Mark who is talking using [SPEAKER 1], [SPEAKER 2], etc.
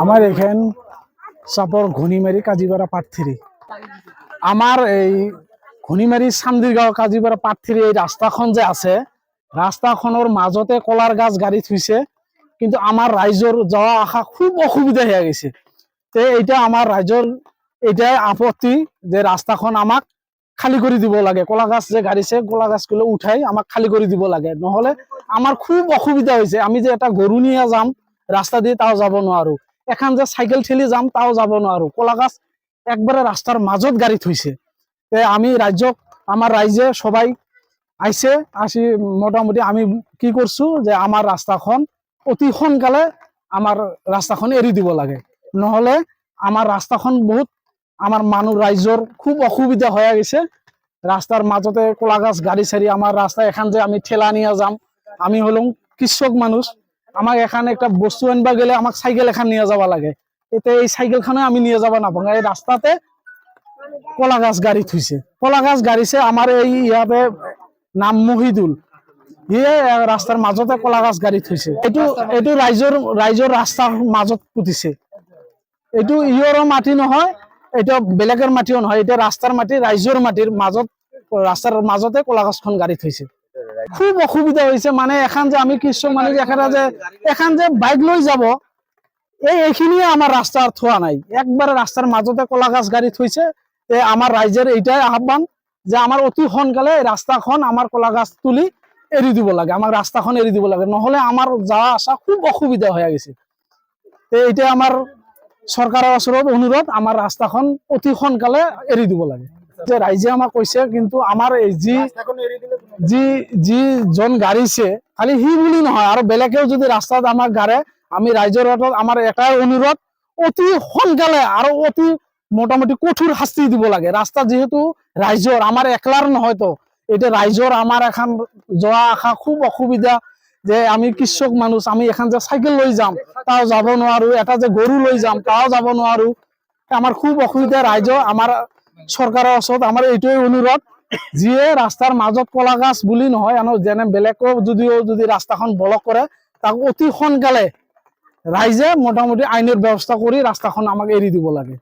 [SPEAKER 1] আমার এখান চাপর ঘনিমারি কাজীপাড়া পাটথিরি। আমার এই ঘনিমারি সামদিরগাঁও কাজীপাড়া পাটথিরি এই রাস্তাখন যে আছে, রাস্তাখনের মাজতে কলার গাছ গাড়ি থুইছে, কিন্তু আমার রাইজর যাওয়া আসা খুব অসুবিধা হয়ে গেছে। তো এইটা আমার রাইজর এটাই আপত্তি যে রাস্তাখন আমাক খালি করে দিব লাগে। কলা গাছ যে গাড়িছে কলা গাছগুলো উঠাই আমাক খালি করে দিব লাগে, নহলে আমার খুব অসুবিধা হয়েছে। আমি যে এটা গরু নিয়ে যাম রাস্তা দিয়ে তাও যাব নোৱাৰো, এখন যে সাইকেল ঠেলি যাম তাও যাব নোৱাৰো। কলা গাছ একবারে রাস্তার মাজত গাড়ি থইছে। আমি রাজ্যক আমার রাইজে সবাই আইছে, আসি মোটামুটি আমি কি করছো যে আমার রাস্তাখন অতি সোনকালে আমার রাস্তাখন এৰি দিব লাগে, নহলে আমার রাস্তাখন বহুত আমার মানুষ রাইজর খুব অসুবিধা হয়ে গেছে। রাস্তার মাজতে কলা গাছ গাড়ি সারি আমার রাস্তা এখান যে আমি ঠেলা নিয়ে যাম, আমি হলাম কৃষক মানুষ, আমাক এখানে একটা বস্তু আনবা গেলে আমাক সাইকেল এখান নিয়ে যাওয়া লাগে। এতে এই সাইকেলখানে আমি নিয়ে যাবা না পাবো, এই রাস্তাতে কলা গাছ গাড়ি থুইছে। কলা গাছ গাড়িছে আমার এই ইয়াতে নাম মহিদুল, ইয়ে রাস্তার মাজতে কলা গাছ গাড়ি থুইছে। এইটো রাইজৰ রাস্তার মাজত পুতিছে। এইটো ইয়ৰৰ মাটি নহয়, এটা বেলেগের মাটিও নহয়, এটা রাস্তার মাটি, রাইজর মাটির মাজত রাস্তার মাজতে কলা গাছখন গাড়ি থইছে। খুব অসুবিধা হয়েছে। মানে এখন যে আমি কৃষক মানুষ, এখন যে বাইক লৈ যাব এইখিনিয়ে আমার রাস্তা আর থোয়া নাই, একবারে রাস্তার মাজতে কলা গাছ গাড়ি থইছে। আমার রাইজের এইটাই আহ্বান যে আমার অতি সোনকালে রাস্তাখন আমার কলা গাছ তুলি এরি দিব লাগে, আমার রাস্তাখন এরি দিব লাগে, নহলে আমার যাওয়া আসা খুব অসুবিধা হয়ে গেছে। এইটা আমার সরকারের ওচৰত অনুরোধ, আমার রাস্তাখন অতি সোনকালে এৰি দিব লাগে। যে রাইজে আমাক কৈছে, কিন্তু আমার এই যি জন গাড়িছে খালি সি বুলি নহয়, আৰু বেলেগেও যদি রাস্তাত আমাক গাড়ে, আমি রাইজৰ ওচৰত আমার এটাই অনুরোধ, অতি সোনকালে আৰু অতি মোটামুটি কঠোর শাস্তি দিব লাগে। রাস্তা যেহেতু রাইজর, আমার একলার নহয়, তো এটা রাইজর আমার এখন যাওয়া আসা খুব অসুবিধা। যে আমি কৃষক মানুষ, আমি এখান যে সাইকেল লৈ যাম তাও যাব নোৱাৰো, এটা যে গরু লৈ যাম তাও যাব নোৱাৰো, আমার খুব অসুবিধা। রাইজ আমার সরকারের ওচৰত আমার এইটোৱে অনুরোধ, যিয়ে রাস্তার মাজত কলা গাছ বুলি নহয়, যেনে বেলেগও যদি রাস্তাখন ব্লক করে, তাক অতি সোনকালে রাইজে মোটামুটি আইনের ব্যবস্থা করে রাস্তাখন আমাক এৰি দিব লাগে।